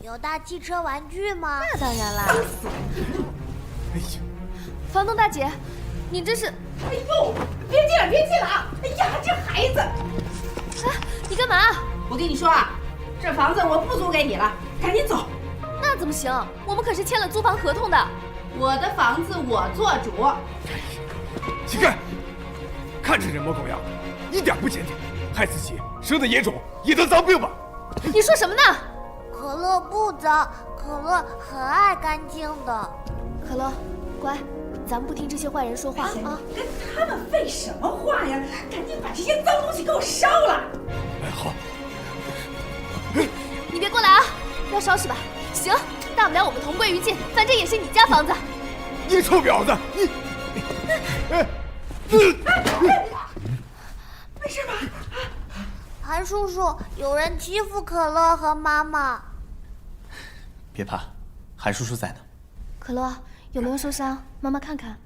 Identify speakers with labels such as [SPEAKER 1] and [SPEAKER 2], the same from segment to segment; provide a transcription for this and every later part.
[SPEAKER 1] 有大汽车玩具吗？
[SPEAKER 2] 那当然啦。
[SPEAKER 3] 哎呀，
[SPEAKER 2] 房东大姐，你这是……
[SPEAKER 4] 哎呦，别进了，别进了啊！哎呀，这孩子！
[SPEAKER 2] 啊，你干嘛？
[SPEAKER 4] 我跟你说啊，这房子我不租给你了，赶紧走。
[SPEAKER 2] 那怎么行？我们可是签了租房合同的。
[SPEAKER 4] 我的房子我做主。
[SPEAKER 3] 乞丐，看这人模狗样的，一点不检点，害死鸡，生的野种，也得脏病吧？
[SPEAKER 2] 你说什么呢？
[SPEAKER 1] 可乐不脏，可乐很爱干净的。
[SPEAKER 2] 可乐，乖，咱们不听这些坏人说话啊！
[SPEAKER 4] 跟他们废什么话呀？赶紧把这些脏东西给我烧了！
[SPEAKER 3] 哎，好。
[SPEAKER 2] 你别过来啊！要烧是吧？行，大不了我们同归于尽，反正也是你家房子。
[SPEAKER 3] 你臭婊子，你！
[SPEAKER 4] 没事吧？
[SPEAKER 1] 韩叔叔，有人欺负可乐和妈妈。
[SPEAKER 5] 别怕，韩叔叔在呢。
[SPEAKER 2] 可乐有没有受伤？妈妈看看。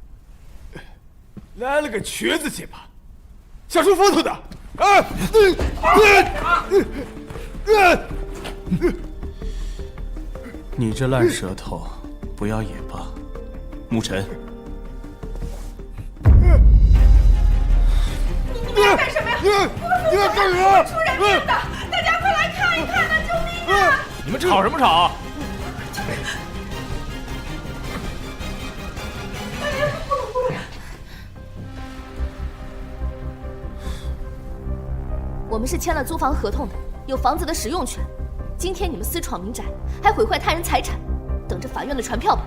[SPEAKER 3] 来了个瘸子结巴，想出风头的！啊！
[SPEAKER 5] 你这烂舌头，不要也罢。沐尘，
[SPEAKER 4] 你们要干什么呀？
[SPEAKER 3] 你们干什么？
[SPEAKER 4] 出人命的！大家快来看一看呐！救命啊！
[SPEAKER 5] 你们吵什么吵？
[SPEAKER 2] 我们是签了租房合同的，有房子的使用权。今天你们私闯民宅，还毁坏他人财产，等着法院的传票吧。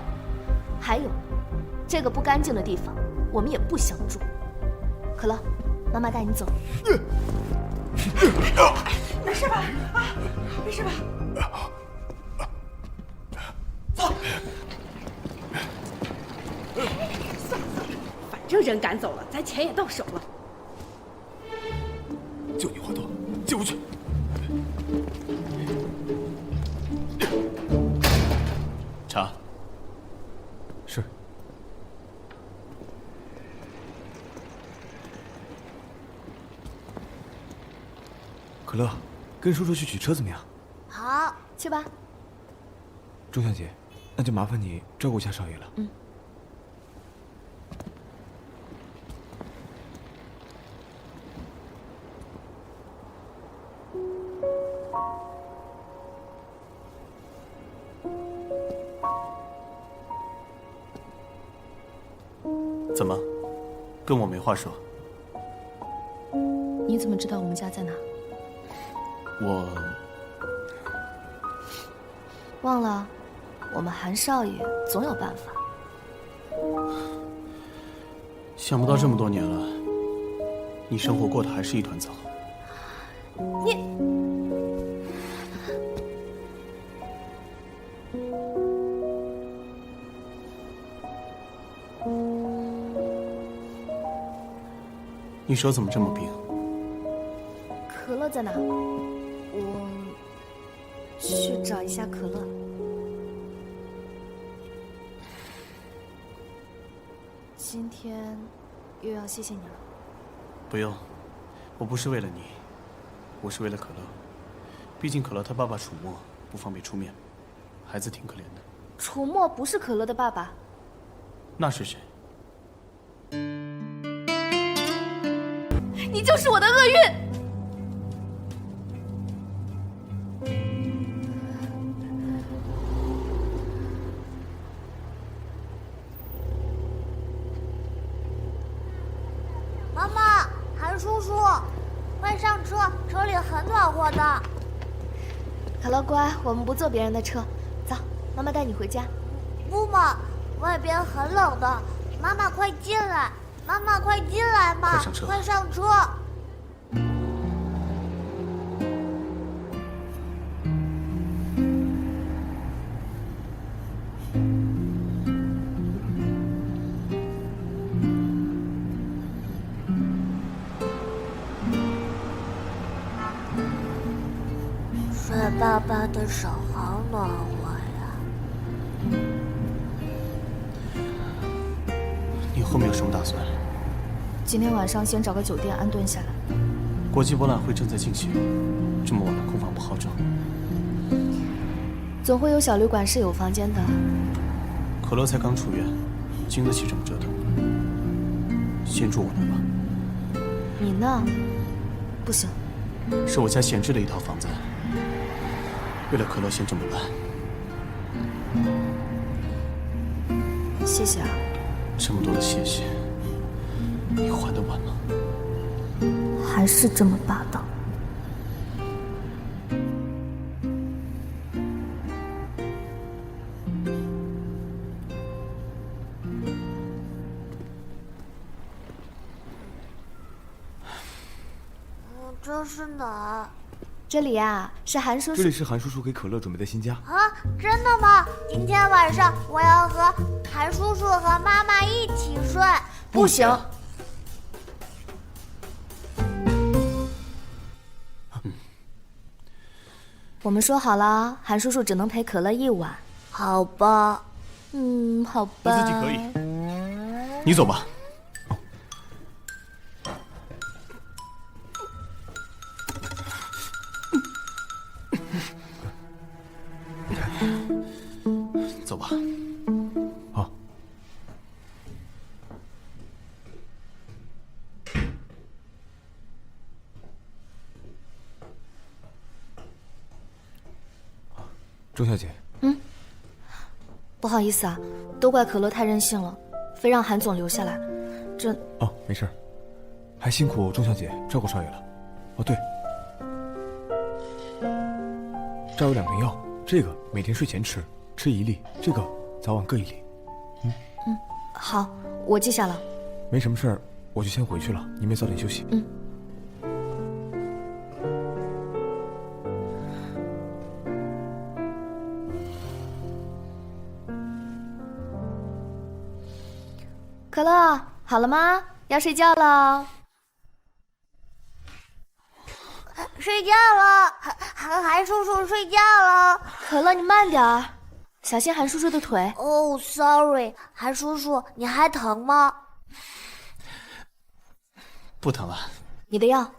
[SPEAKER 2] 还有，这个不干净的地方，我们也不想住。可乐，妈妈带你走。
[SPEAKER 4] 没事吧？啊，没事吧？走。算了，反正人赶走了，咱钱也到手了。
[SPEAKER 3] 就你话多，进屋去。
[SPEAKER 5] 查。
[SPEAKER 3] 是。可乐，跟叔叔去取车怎么样？
[SPEAKER 1] 好，
[SPEAKER 2] 去吧。
[SPEAKER 3] 钟小姐，那就麻烦你照顾一下少爷了。
[SPEAKER 2] 嗯。
[SPEAKER 5] 怎么，跟我没话说？
[SPEAKER 2] 你怎么知道我们家在哪？
[SPEAKER 5] 我
[SPEAKER 2] 忘了，我们韩少爷总有办法。
[SPEAKER 5] 想不到这么多年了，你生活过得还是一团糟。你手怎么这么冰？
[SPEAKER 2] 可乐在哪？我去找一下可乐。今天又要谢谢你了。
[SPEAKER 5] 不用，我不是为了你，我是为了可乐。毕竟可乐他爸爸楚墨不方便出面，孩子挺可怜的。
[SPEAKER 2] 楚墨不是可乐的爸爸。
[SPEAKER 5] 那是谁？
[SPEAKER 2] 你就是我的厄运。
[SPEAKER 1] 妈妈，韩叔叔，快上车，车里很暖和的。
[SPEAKER 2] 可乐乖，我们不坐别人的车，走，妈妈带你回家。
[SPEAKER 1] 不嘛，外边很冷的。妈妈快进来，妈妈快进来嘛！
[SPEAKER 5] 快上车！
[SPEAKER 1] 快上车！帅爸爸的手好暖和呀！
[SPEAKER 5] 你后面有什么打算？
[SPEAKER 2] 今天晚上先找个酒店安顿下来。
[SPEAKER 5] 国际博览会正在进行，这么晚了空房不好找。
[SPEAKER 2] 总会有小旅馆是有房间的。
[SPEAKER 5] 可乐才刚出院，经得起这么折腾。先住我那儿吧。
[SPEAKER 2] 你呢？不行，
[SPEAKER 5] 是我家闲置的一套房子，为了可乐先这么办。
[SPEAKER 2] 谢谢啊。
[SPEAKER 5] 这么多的谢谢，你还得完吗？
[SPEAKER 2] 还是这么霸道。
[SPEAKER 1] 这是哪儿？
[SPEAKER 2] 这里呀，是韩叔叔。
[SPEAKER 3] 这里是韩叔叔给可乐准备的新家。
[SPEAKER 1] 啊，真的吗？今天晚上我要和韩叔叔和妈妈一起睡。
[SPEAKER 2] 不行。我们说好了，韩叔叔只能陪可乐一晚。
[SPEAKER 1] 好吧。
[SPEAKER 2] 好吧。
[SPEAKER 5] 我自己可以。你走吧。走吧。
[SPEAKER 3] 好。钟小姐。
[SPEAKER 2] 不好意思啊，都怪可乐太任性了，非让韩总留下来。这……
[SPEAKER 3] 哦，没事儿，还辛苦钟小姐照顾少爷了。哦，对，这儿有2瓶药，这个每天睡前吃1粒，这个早晚各1粒。
[SPEAKER 2] 好，我记下了。
[SPEAKER 3] 没什么事儿，我就先回去了，你们也早点休息。
[SPEAKER 2] 可乐，好了吗？要睡觉了。
[SPEAKER 1] 睡觉了，韩叔叔睡觉了。
[SPEAKER 2] 可乐，你慢点儿，小心韩叔叔的腿。
[SPEAKER 1] 哦，sorry， 韩叔叔，你还疼吗？
[SPEAKER 5] 不疼了。
[SPEAKER 2] 你的药。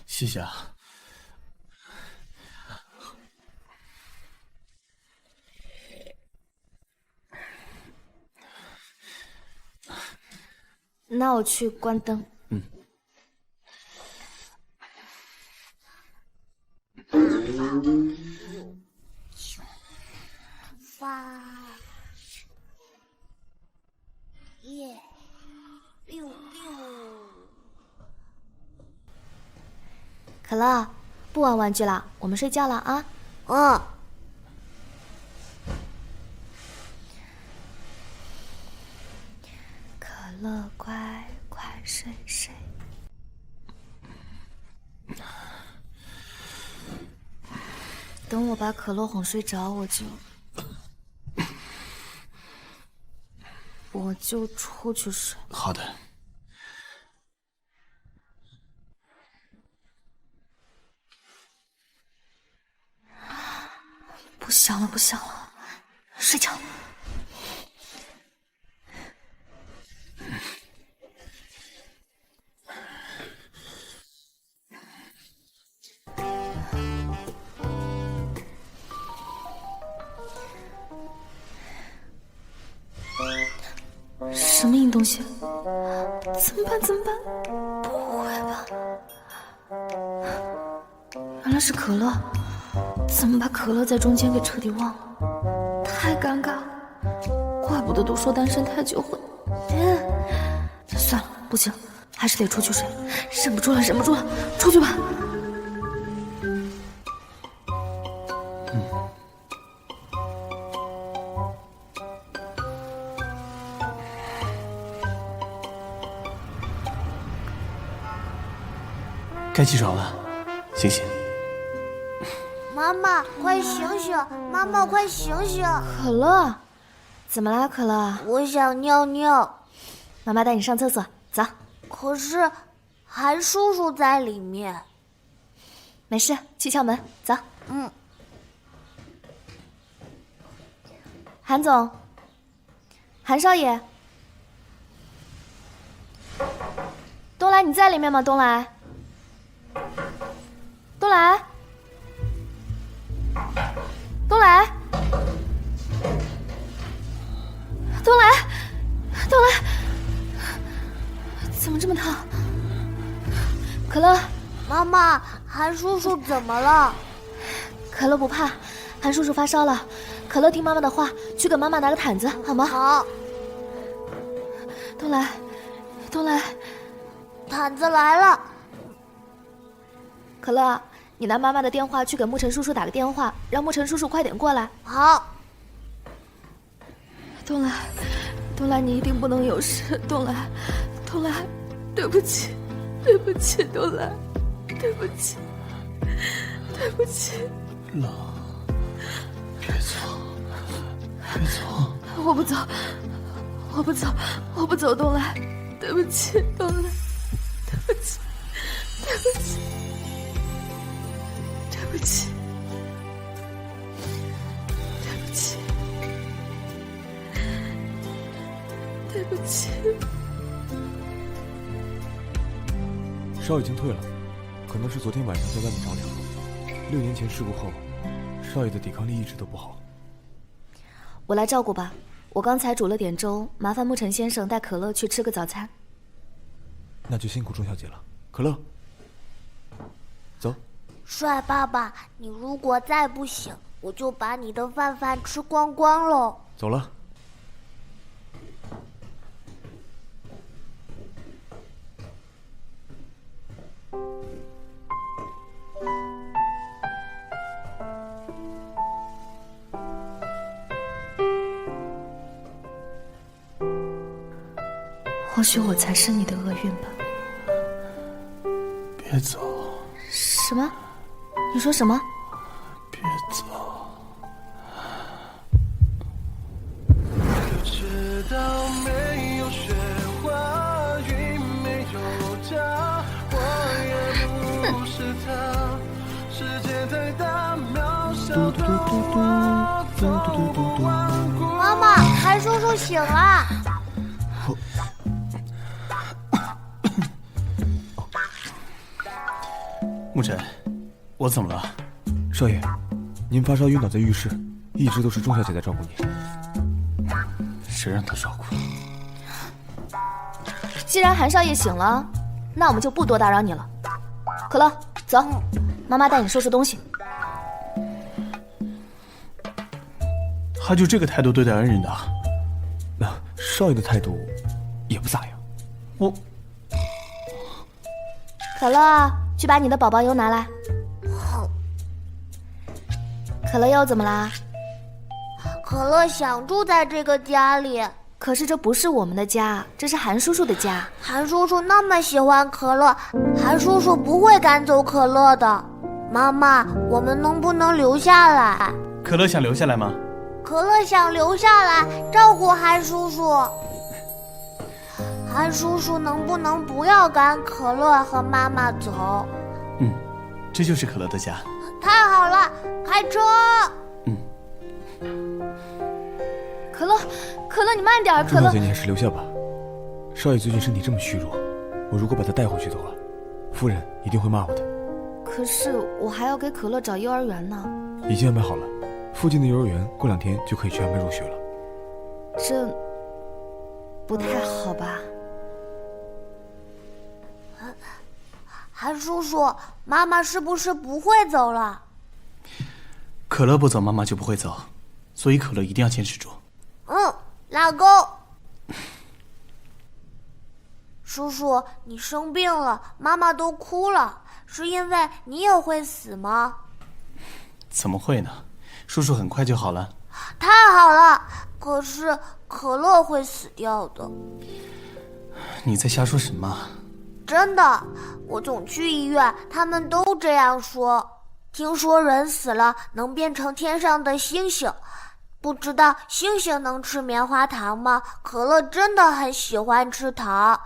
[SPEAKER 5] 谢谢啊。
[SPEAKER 2] 那我去关灯。
[SPEAKER 1] 8、1、6。
[SPEAKER 2] 可乐，不玩玩具了，我们睡觉了啊。可乐，乖，快睡睡。等我把可乐哄睡着，我就出去睡。
[SPEAKER 5] 好的。
[SPEAKER 2] 不想了，不想了，睡觉。什么硬东西？怎么办？怎么办？不会吧？原来是可乐。怎么把可乐在中间给彻底忘了？太尴尬了，怪不得都说单身太久会……算了，不行，还是得出去睡，忍不住了，出去吧。
[SPEAKER 5] 该起床了，醒醒。
[SPEAKER 1] 妈妈，快醒醒！妈妈，快醒醒！
[SPEAKER 2] 可乐，怎么啦，可乐？
[SPEAKER 1] 我想尿尿。
[SPEAKER 2] 妈妈带你上厕所，走。
[SPEAKER 1] 可是，韩叔叔在里面。
[SPEAKER 2] 没事，去敲门，走。韩总，韩少爷，东来，你在里面吗？东来，东来。东来，东来，东来，怎么这么烫？可乐，
[SPEAKER 1] 妈妈，韩叔叔怎么了？
[SPEAKER 2] 可乐不怕，韩叔叔发烧了。可乐听妈妈的话，去给妈妈拿个毯子，好吗？
[SPEAKER 1] 好。
[SPEAKER 2] 东来，东来，
[SPEAKER 1] 毯子来了。
[SPEAKER 2] 可乐，你拿妈妈的电话去给沐尘叔叔打个电话，让沐尘叔叔快点过来。
[SPEAKER 1] 好。
[SPEAKER 2] 东来，东来，你一定不能有事。东来，东来，对不起，对不起，东来，对不起，对不起。
[SPEAKER 5] 冷，别走，别走。
[SPEAKER 2] 我不走，我不走，我不走，东来，对不起，东来，对不起，对不起，对不起，对不起，对不起。
[SPEAKER 6] 烧已经退了，可能是昨天晚上在外面着凉了。6年前事故后，少爷的抵抗力一直都不好。
[SPEAKER 2] 我来照顾吧，我刚才煮了点粥，麻烦沐尘先生带可乐去吃个早餐。
[SPEAKER 6] 那就辛苦钟小姐了。可乐，走。
[SPEAKER 1] 帅爸爸，你如果再不醒，我就把你的饭吃光光喽。
[SPEAKER 6] 走了。
[SPEAKER 2] 或许我才是你的厄运吧。
[SPEAKER 5] 别走。
[SPEAKER 2] 什么？你说什么？
[SPEAKER 5] 别走。
[SPEAKER 7] 知道没有雪花，雨没有家，我也不是他。世界太大，渺小的我走不完过。
[SPEAKER 1] 妈妈，韩叔叔醒了。
[SPEAKER 5] 沐尘，我怎么了？
[SPEAKER 6] 少爷，您发烧晕倒在浴室，一直都是钟小姐在照顾你。
[SPEAKER 5] 谁让她照顾？
[SPEAKER 2] 既然韩少爷醒了，那我们就不多打扰你了。可乐，走，妈妈带你收拾东西。
[SPEAKER 5] 他就这个态度对待恩人的？
[SPEAKER 6] 那少爷的态度也不咋样。
[SPEAKER 5] 我。
[SPEAKER 2] 可乐，去把你的宝宝油拿来。可乐又怎么啦？
[SPEAKER 1] 可乐想住在这个家里，
[SPEAKER 2] 可是这不是我们的家，这是韩叔叔的家。
[SPEAKER 1] 韩叔叔那么喜欢可乐，韩叔叔不会赶走可乐的。妈妈，我们能不能留下来？
[SPEAKER 5] 可乐想留下来吗？
[SPEAKER 1] 可乐想留下来照顾韩叔叔。韩叔叔能不能不要赶可乐和妈妈走？
[SPEAKER 5] 这就是可乐的家。
[SPEAKER 1] 太好了，开车。
[SPEAKER 2] 可乐，可乐，你慢点。可乐，
[SPEAKER 6] 钟小姐，你还是留下吧。少爷最近身体这么虚弱，我如果把他带回去的话，夫人一定会骂我的。
[SPEAKER 2] 可是我还要给可乐找幼儿园呢。
[SPEAKER 6] 已经安排好了，附近的幼儿园过2天就可以去安排入学了。
[SPEAKER 2] 这不太好吧？
[SPEAKER 1] 韩叔叔，妈妈是不是不会走了？
[SPEAKER 5] 可乐不走，妈妈就不会走，所以可乐一定要坚持住。
[SPEAKER 1] 拉钩。叔叔，你生病了，妈妈都哭了，是因为你也会死吗？
[SPEAKER 5] 怎么会呢？叔叔很快就好了。
[SPEAKER 1] 太好了，可是可乐会死掉的。
[SPEAKER 5] 你在瞎说什么？
[SPEAKER 1] 真的，我总去医院，他们都这样说。听说人死了能变成天上的星星，不知道星星能吃棉花糖吗？可乐真的很喜欢吃糖，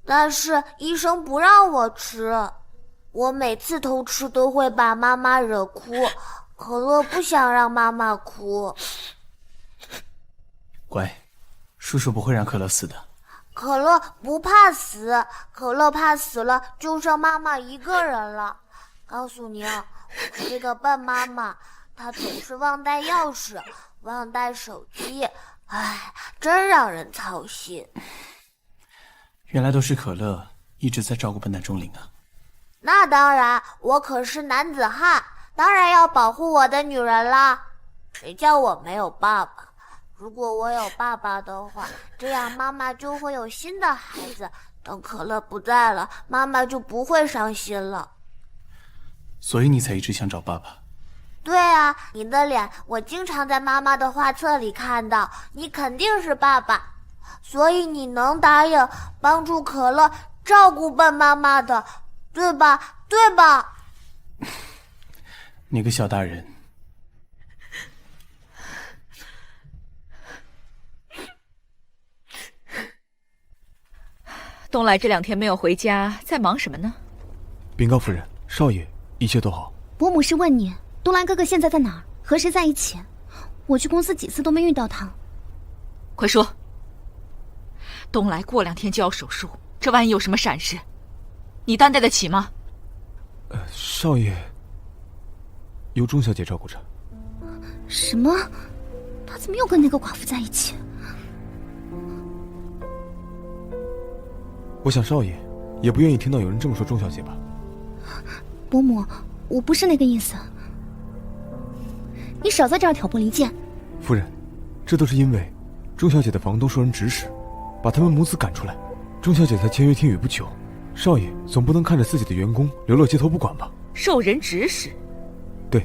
[SPEAKER 1] 但是医生不让我吃。我每次偷吃都会把妈妈惹哭，可乐不想让妈妈哭。
[SPEAKER 5] 乖，叔叔不会让可乐死的。
[SPEAKER 1] 可乐不怕死，可乐怕死了就剩妈妈一个人了。告诉你啊，我这个笨妈妈，他总是忘带钥匙，忘带手机，唉，真让人操心。
[SPEAKER 5] 原来都是可乐一直在照顾笨蛋钟灵啊。
[SPEAKER 1] 那当然，我可是男子汉，当然要保护我的女人啦。谁叫我没有爸爸？如果我有爸爸的话，这样妈妈就会有新的孩子。等可乐不在了，妈妈就不会伤心了。
[SPEAKER 5] 所以你才一直想找爸爸。
[SPEAKER 1] 对啊，你的脸我经常在妈妈的画册里看到，你肯定是爸爸，所以你能答应帮助可乐照顾笨妈妈的，对吧？对吧？
[SPEAKER 5] 你个小大人。
[SPEAKER 8] 东来这2天没有回家，在忙什么呢？
[SPEAKER 6] 禀告夫人，少爷一切都好。
[SPEAKER 9] 伯母是问你，东来哥哥现在在哪儿？和谁在一起？我去公司几次都没遇到他。
[SPEAKER 8] 快说。东来过2天就要手术，这万一有什么闪失，你担待得起吗？
[SPEAKER 6] 少爷由钟小姐照顾着。
[SPEAKER 9] 什么？他怎么又跟那个寡妇在一起？
[SPEAKER 6] 我想少爷也不愿意听到有人这么说钟小姐吧。
[SPEAKER 9] 伯母，我不是那个意思。你少在这儿挑拨离间。
[SPEAKER 6] 夫人，这都是因为钟小姐的房东受人指使，把他们母子赶出来。钟小姐才签约听雨不久，少爷总不能看着自己的员工流落街头不管吧？
[SPEAKER 8] 受人指使？
[SPEAKER 6] 对，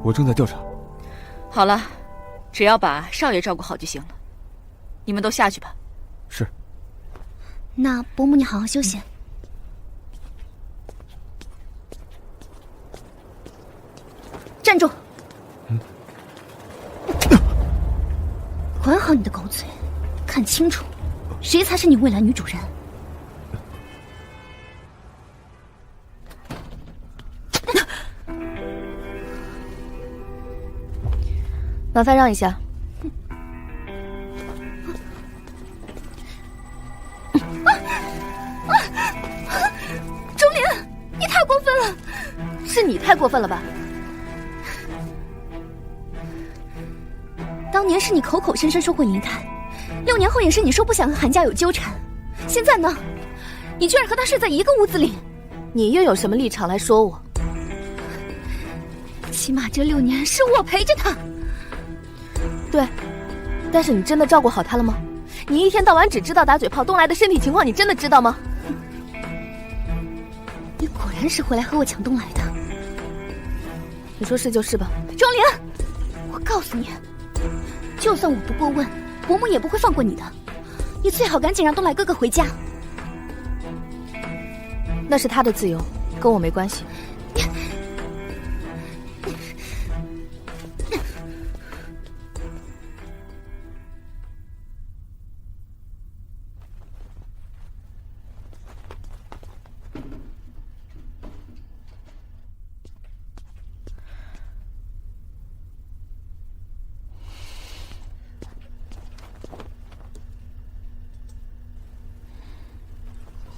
[SPEAKER 6] 我正在调查。
[SPEAKER 8] 好了，只要把少爷照顾好就行了。你们都下去吧。
[SPEAKER 6] 是。
[SPEAKER 9] 那伯母你好好休息。站住！管好你的狗嘴，看清楚，谁才是你未来女主人。
[SPEAKER 2] 麻烦让一下。
[SPEAKER 9] 钟灵，你太过分了！
[SPEAKER 2] 是你太过分了吧？
[SPEAKER 9] 当年是你口口声声说会离开，6年后也是你说不想和韩家有纠缠，现在呢，你居然和他睡在一个屋子里。
[SPEAKER 2] 你又有什么立场来说我？
[SPEAKER 9] 起码这6年是我陪着他。
[SPEAKER 2] 对，但是你真的照顾好他了吗？你一天到晚只知道打嘴炮，东来的身体情况你真的知道吗？
[SPEAKER 9] 你果然是回来和我抢东来的。
[SPEAKER 2] 你说是就是吧。
[SPEAKER 9] 钟灵，我告诉你，就算我不过问，伯母也不会放过你的。你最好赶紧让东来哥哥回家。
[SPEAKER 2] 那是他的自由，跟我没关系。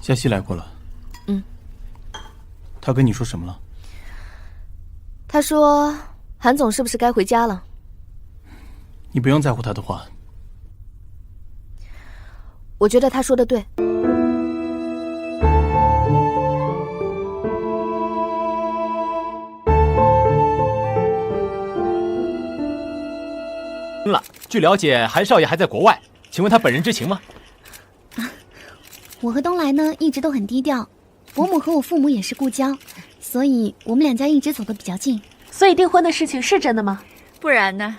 [SPEAKER 5] 夏曦来过了。他跟你说什么了？
[SPEAKER 2] 他说韩总是不是该回家了？
[SPEAKER 5] 你不用在乎他的话。
[SPEAKER 2] 我觉得他说的对。
[SPEAKER 10] 据了解，韩少爷还在国外，请问他本人知情吗？
[SPEAKER 9] 我和东来呢一直都很低调，伯母和我父母也是故交，所以我们2家一直走得比较近。
[SPEAKER 2] 所以订婚的事情是真的吗？
[SPEAKER 8] 不然呢？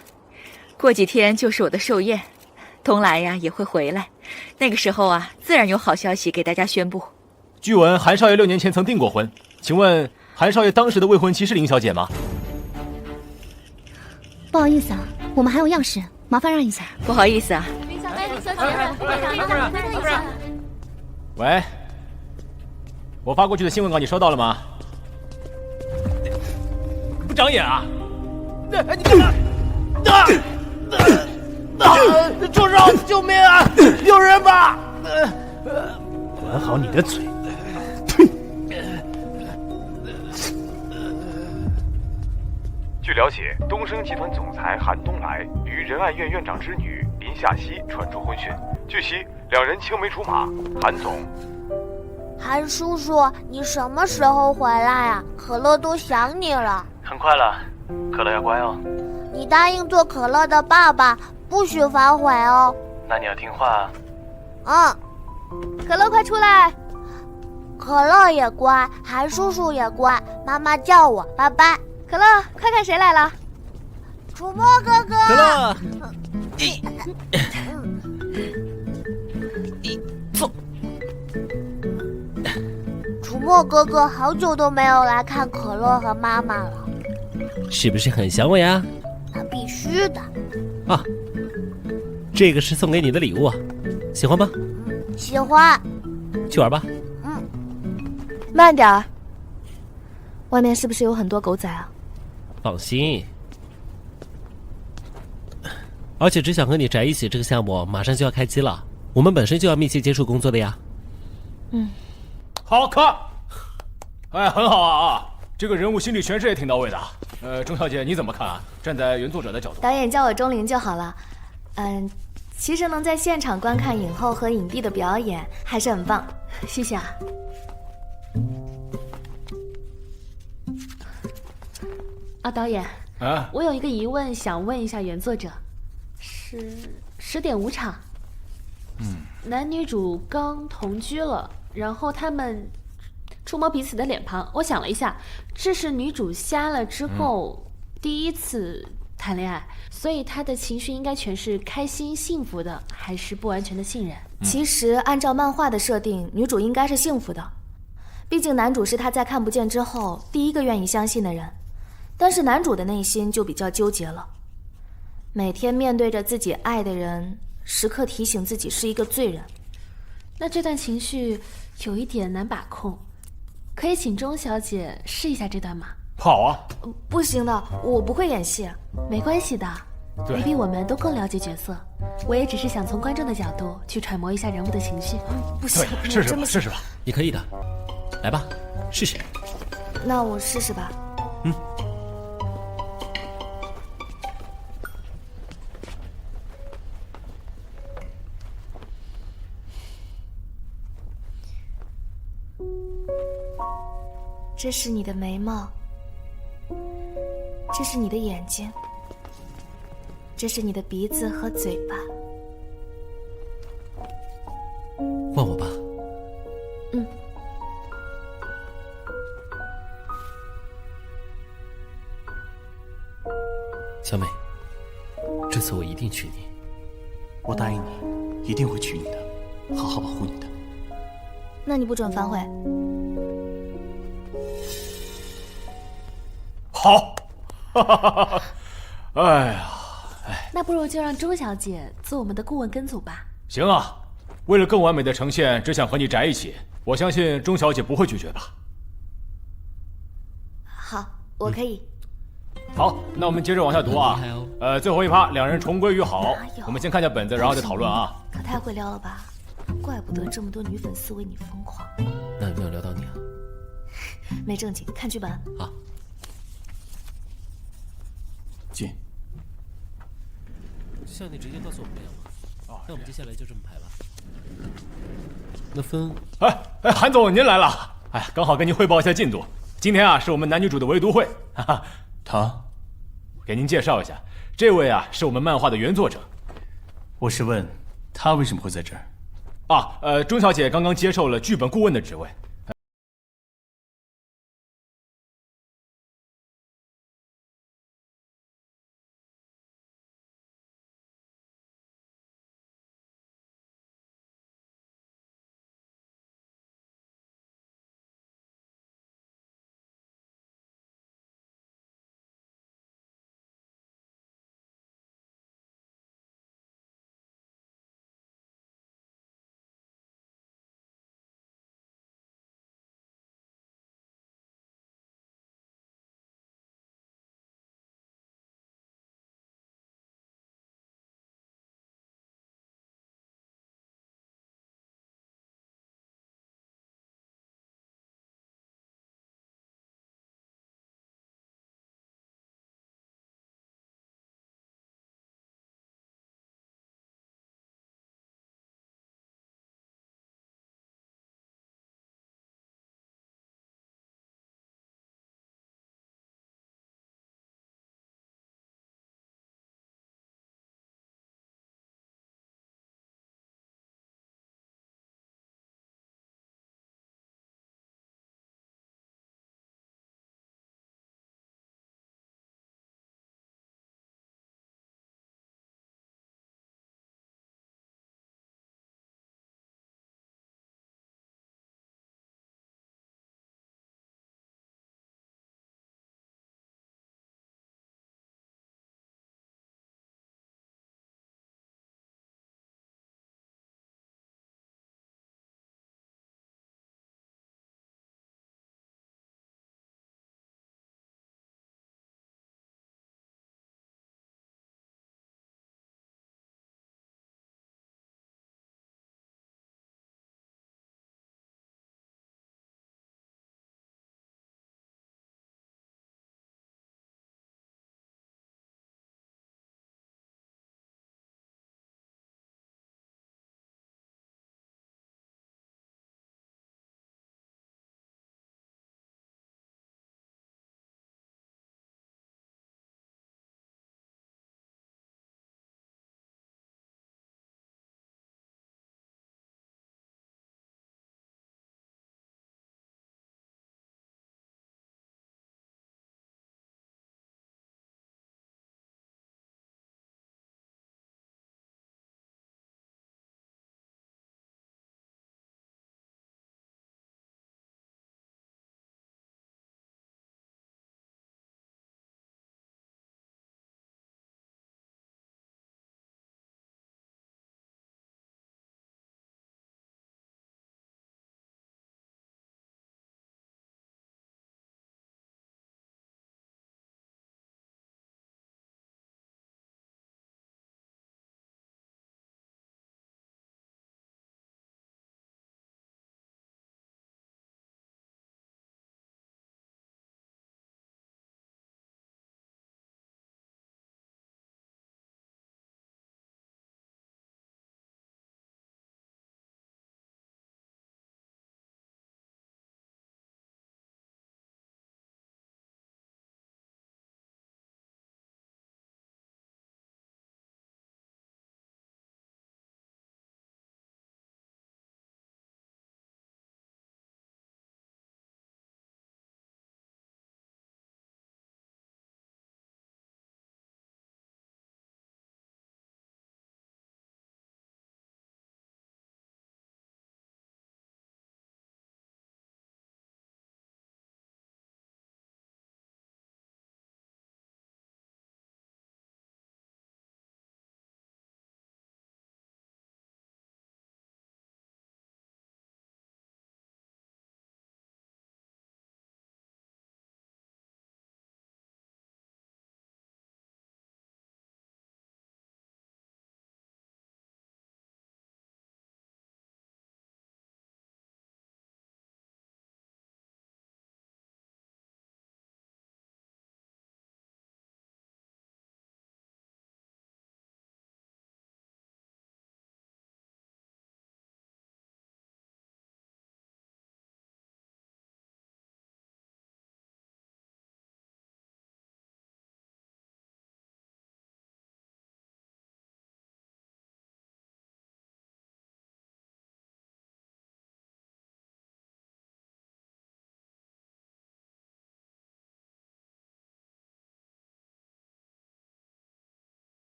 [SPEAKER 8] 过几天就是我的寿宴，东来呀也会回来，那个时候啊，自然有好消息给大家宣布。
[SPEAKER 10] 据闻韩少爷6年前曾订过婚，请问韩少爷当时的未婚妻是林小姐吗？
[SPEAKER 9] 不好意思啊，我们还有要事，麻烦让一下。
[SPEAKER 8] 不好意思啊。
[SPEAKER 2] 林小姐，
[SPEAKER 10] 喂，我发过去的新闻稿你收到了吗？不长眼啊！你干嘛？住手！救命啊！有人吧！
[SPEAKER 5] 管好你的嘴！
[SPEAKER 11] 据了解，东升集团总裁韩东来与仁爱院院长之女林夏曦传出婚讯。据悉，两人青梅竹马。韩总，
[SPEAKER 1] 韩叔叔，你什么时候回来啊？可乐都想你了。
[SPEAKER 5] 很快了，可乐要乖哦。
[SPEAKER 1] 你答应做可乐的爸爸，不许反悔哦。
[SPEAKER 5] 那你要听话。
[SPEAKER 2] 可乐快出来！
[SPEAKER 1] 可乐也乖，韩叔叔也乖，妈妈叫我，拜拜。
[SPEAKER 2] 可乐，快看谁来了！
[SPEAKER 1] 楚墨哥哥。
[SPEAKER 12] 可乐，
[SPEAKER 1] 楚墨哥哥好久都没有来看可乐和妈妈了，
[SPEAKER 12] 是不是很想我呀？
[SPEAKER 1] 那必须的。
[SPEAKER 12] 啊，这个是送给你的礼物，喜欢吗？
[SPEAKER 1] 喜欢。
[SPEAKER 12] 去玩吧。
[SPEAKER 2] 慢点儿，外面是不是有很多狗仔啊？
[SPEAKER 12] 放心，而且只想和你宅一起这个项目马上就要开机了，我们本身就要密切接触工作的呀。
[SPEAKER 10] 好看，哎，很好啊！这个人物心理诠释也挺到位的。钟小姐你怎么看啊？站在原作者的角度，
[SPEAKER 2] 导演叫我钟灵就好了。其实能在现场观看影后和影帝的表演还是很棒，谢谢啊。
[SPEAKER 13] 导演，我有一个疑问想问一下原作者，是10点5场，男女主刚同居了，然后他们触摸彼此的脸庞，我想了一下，这是女主瞎了之后第一次谈恋爱，所以她的情绪应该全是开心幸福的，还是不完全的信任？
[SPEAKER 2] 其实按照漫画的设定，女主应该是幸福的，毕竟男主是她在看不见之后第一个愿意相信的人。但是男主的内心就比较纠结了，每天面对着自己爱的人，时刻提醒自己是一个罪人。
[SPEAKER 13] 那这段情绪有一点难把控，可以请钟小姐试一下这段吗？
[SPEAKER 10] 好啊。
[SPEAKER 2] 不行的，我不会演戏。
[SPEAKER 13] 没关系的，你比我们都更了解角色，我也只是想从观众的角度去揣摩一下人物的情绪。
[SPEAKER 2] 不行，
[SPEAKER 10] 试试吧。
[SPEAKER 12] 你可以的，来吧，试试。
[SPEAKER 2] 那我试试吧。这是你的眉毛，这是你的眼睛，这是你的鼻子和嘴巴。
[SPEAKER 12] 换我吧。小美，这次我一定娶你。
[SPEAKER 5] 我答应你，一定会娶你的，好好保护你的。
[SPEAKER 2] 那你不准反悔。
[SPEAKER 10] 好，哎呀，
[SPEAKER 13] 那不如就让钟小姐做我们的顾问跟组吧。
[SPEAKER 10] 行啊，为了更完美的呈现，只想和你宅一起，我相信钟小姐不会拒绝吧。
[SPEAKER 2] 好，我可以。
[SPEAKER 10] 好，那我们接着往下读啊。最后一趴，两人重归于好。我们先看下本子，然后再讨论啊。
[SPEAKER 2] 可太会撩了吧，怪不得这么多女粉丝为你疯狂。
[SPEAKER 12] 那有没有撩到你啊？
[SPEAKER 2] 没正经，看剧本。
[SPEAKER 12] 好。
[SPEAKER 5] 进。
[SPEAKER 12] 像你直接告诉我们这样吗？那我们接下来就这么排吧。那分……
[SPEAKER 10] 韩总您来了！哎呀，刚好跟您汇报一下进度。今天啊，是我们男女主的围读会。哈哈，我给您介绍一下，这位啊是我们漫画的原作者。
[SPEAKER 5] 我是问，他为什么会在这儿？
[SPEAKER 10] 钟小姐刚刚接受了剧本顾问的职位。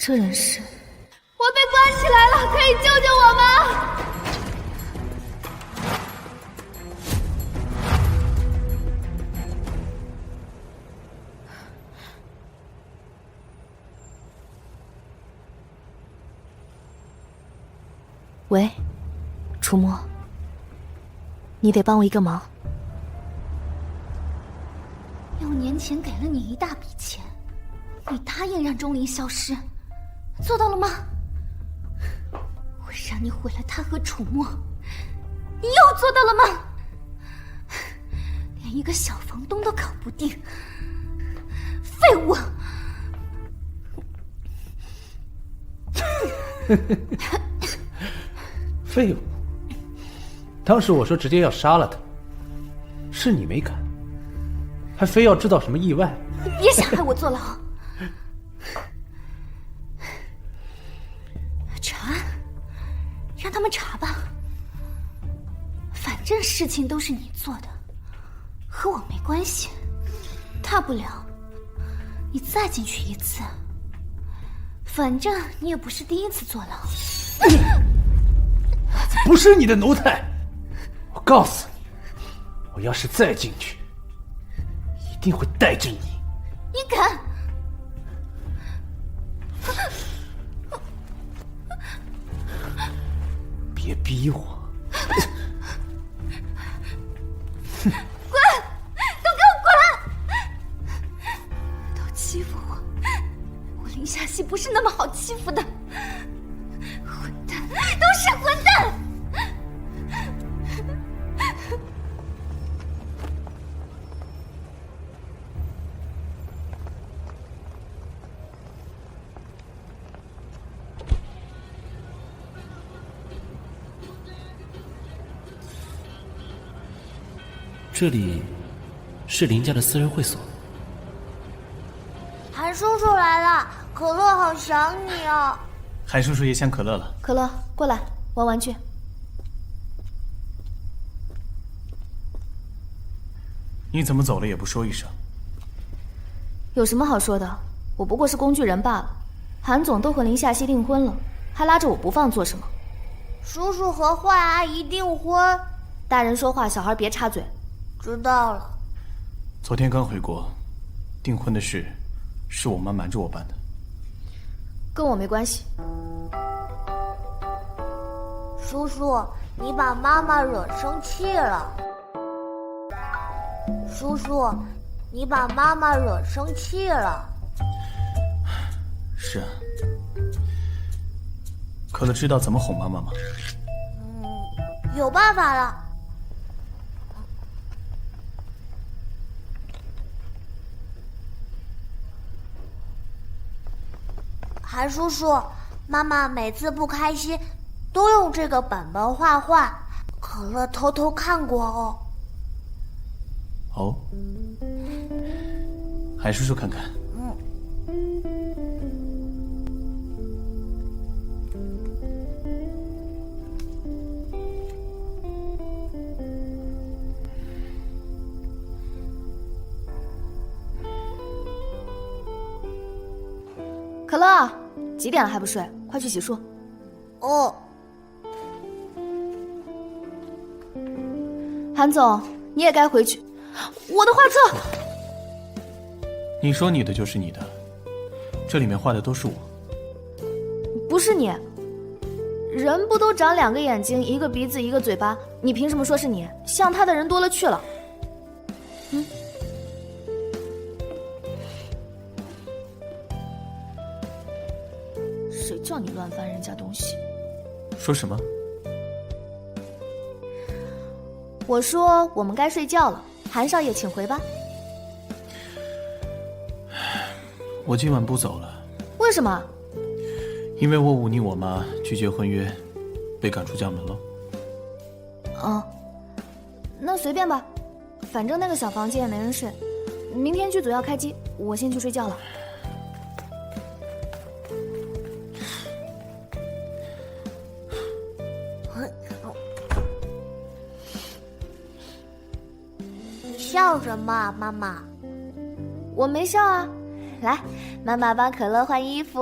[SPEAKER 2] 这人是……我被关起来了，可以救救我吗？喂，楚墨，你得帮我一个忙。
[SPEAKER 9] 6年前给了你一大笔钱，你答应让钟离消失，做到了吗？我让你毁了他和楚墨，你又做到了吗？连一个小房东都搞不定，废物！
[SPEAKER 14] 废物！当时我说直接要杀了他，是你没敢，还非要制造什么意外。
[SPEAKER 9] 你别想害我坐牢！查，让他们查吧，反正事情都是你做的，和我没关系。大不了你再进去一次，反正你也不是第一次坐牢。
[SPEAKER 14] 不是你的奴才，我告诉你，我要是再进去，一定会带着你。
[SPEAKER 9] 你敢？
[SPEAKER 14] 别逼我！
[SPEAKER 9] 滚！都给我滚！都欺负我，我林夏曦不是那么好欺负的。混蛋，都是混蛋！
[SPEAKER 12] 这里是林家的私人会所。
[SPEAKER 1] 韩叔叔来了，可乐好想你哦。
[SPEAKER 5] 韩叔叔也想可乐了。
[SPEAKER 2] 可乐，过来玩玩具。
[SPEAKER 5] 你怎么走了也不说一声？
[SPEAKER 2] 有什么好说的？我不过是工具人罢了。韩总都和林夏曦订婚了，还拉着我不放，做什么？
[SPEAKER 1] 叔叔和坏阿姨订婚。
[SPEAKER 2] 大人说话，小孩别插嘴。
[SPEAKER 1] 知道了。
[SPEAKER 5] 昨天刚回国，订婚的事是我妈瞒着我办的，
[SPEAKER 2] 跟我没关系。
[SPEAKER 1] 叔叔，你把妈妈惹生气了。叔叔，你把妈妈惹生气了。
[SPEAKER 5] 是啊。可乐知道怎么哄妈妈吗？
[SPEAKER 1] 有办法了。韩叔叔，妈妈每次不开心都用这个本本画画，可乐偷偷看过哦。
[SPEAKER 5] 哦，韩叔叔看看。
[SPEAKER 2] 可乐，几点了还不睡？快去洗漱。
[SPEAKER 1] 哦。
[SPEAKER 2] 韩总，你也该回去。我的画册。
[SPEAKER 5] 你说你的就是你的，这里面画的都是我。
[SPEAKER 2] 不是你。人不都长2个眼睛、1个鼻子、1个嘴巴？你凭什么说是你？像他的人多了去了。谁叫你乱翻人家东西？
[SPEAKER 5] 说什么？
[SPEAKER 2] 我说我们该睡觉了，韩少爷请回吧。
[SPEAKER 5] 我今晚不走了。
[SPEAKER 2] 为什么？
[SPEAKER 5] 因为我忤逆我妈拒绝婚约，被赶出家门了。
[SPEAKER 2] 哦，那随便吧，反正那个小房间也没人睡。明天剧组要开机，我先去睡觉了。
[SPEAKER 1] 笑什么啊，妈妈？
[SPEAKER 2] 我没笑啊。来，妈妈帮可乐换衣服。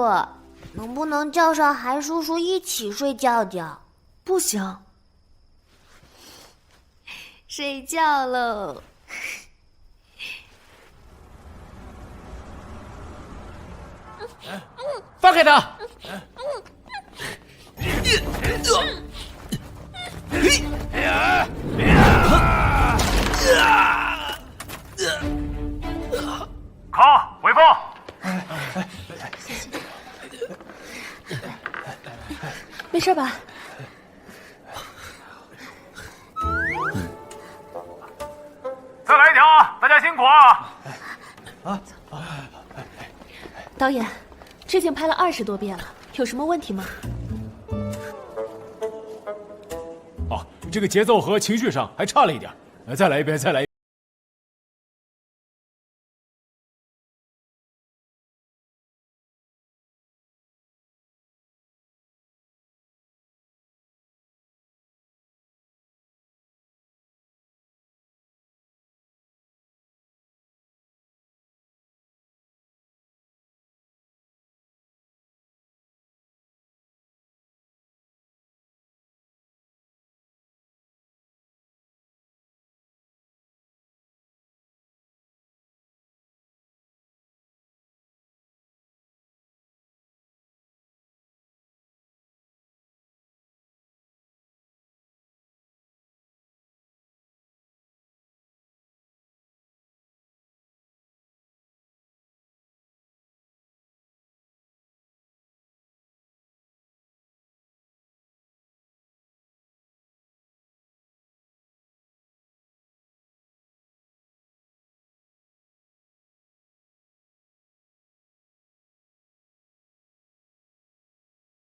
[SPEAKER 1] 能不能叫上韩叔叔一起睡觉觉？
[SPEAKER 2] 不行。睡觉喽。
[SPEAKER 12] 放开他！
[SPEAKER 10] 靠，微风！
[SPEAKER 13] 没事吧？
[SPEAKER 10] 再来一条，大家辛苦啊！
[SPEAKER 13] 导演，之前拍了20多遍了，有什么问题吗？
[SPEAKER 10] 哦，这个节奏和情绪上还差了一点，再来一遍，再来一遍。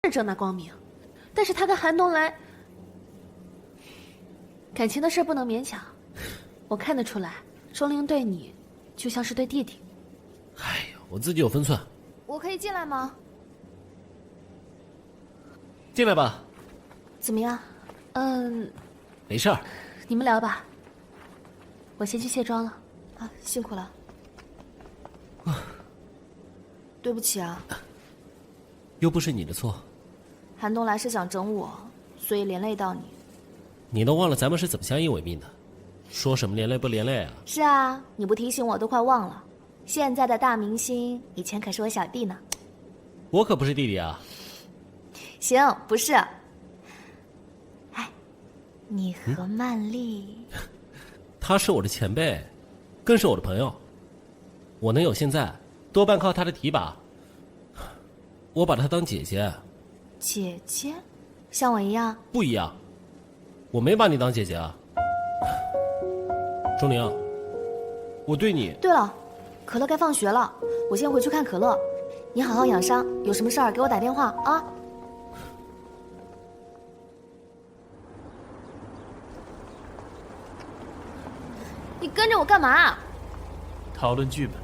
[SPEAKER 13] 是正大光明，但是他跟韩东来感情的事不能勉强。我看得出来，钟灵对你就像是对弟弟。
[SPEAKER 12] 哎呦，我自己有分寸。
[SPEAKER 2] 我可以进来吗？
[SPEAKER 12] 进来吧。
[SPEAKER 13] 怎么样？
[SPEAKER 12] 没事儿。
[SPEAKER 13] 你们聊吧，我先去卸妆了。
[SPEAKER 2] 啊，辛苦了。对不起啊。
[SPEAKER 12] 又不是你的错。
[SPEAKER 2] 韩东来是想整我，所以连累到你。
[SPEAKER 12] 你都忘了咱们是怎么相依为命的？说什么连累不连累啊？
[SPEAKER 2] 是啊，你不提醒我都快忘了。现在的大明星，以前可是我小弟呢。
[SPEAKER 12] 我可不是弟弟啊。
[SPEAKER 2] 行，不是。哎，你和曼丽，
[SPEAKER 12] 他是我的前辈，更是我的朋友。我能有现在，多半靠他的提拔。我把她当姐姐。
[SPEAKER 2] 姐姐，像我一样？
[SPEAKER 12] 不一样，我没把你当姐姐啊。钟灵，我对你……
[SPEAKER 2] 对了，可乐该放学了，我先回去看可乐。你好好养伤，有什么事儿给我打电话啊。你跟着我干嘛？
[SPEAKER 5] 讨论剧本。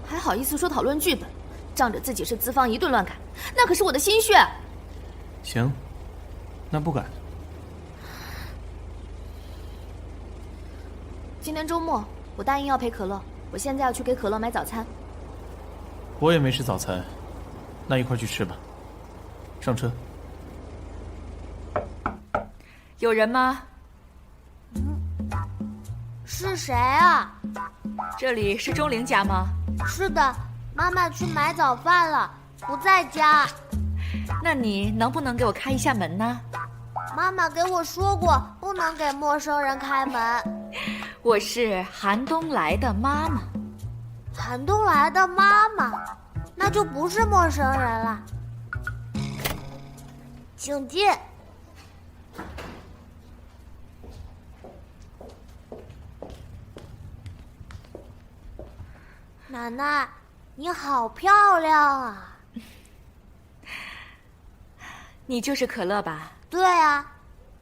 [SPEAKER 2] 还好意思说讨论剧本？仗着自己是资方一顿乱改，那可是我的心血。
[SPEAKER 5] 行，那不改了。
[SPEAKER 2] 今天周末，我答应要陪可乐，我现在要去给可乐买早餐。
[SPEAKER 5] 我也没吃早餐，那一块去吃吧。上车。
[SPEAKER 8] 有人吗？
[SPEAKER 1] 是谁啊？
[SPEAKER 8] 这里是钟灵家吗？
[SPEAKER 1] 是的，妈妈去买早饭了，不在家。
[SPEAKER 8] 那你能不能给我开一下门呢？
[SPEAKER 1] 妈妈给我说过，不能给陌生人开门。
[SPEAKER 8] 我是韩东来的妈妈。
[SPEAKER 1] 韩东来的妈妈，那就不是陌生人了。请进。奶奶，你好漂亮啊！
[SPEAKER 8] 你就是可乐吧？
[SPEAKER 1] 对啊。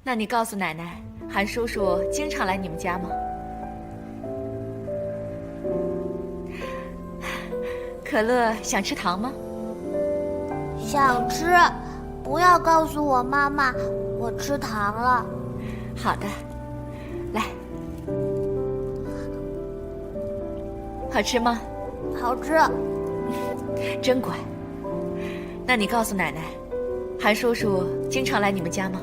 [SPEAKER 8] 那你告诉奶奶，韩叔叔经常来你们家吗？可乐想吃糖吗？
[SPEAKER 1] 想吃，不要告诉我妈妈我吃糖了。
[SPEAKER 8] 好的，来，好吃吗？
[SPEAKER 1] 好吃，
[SPEAKER 8] 真乖。那你告诉奶奶，韩叔叔经常来你们家吗？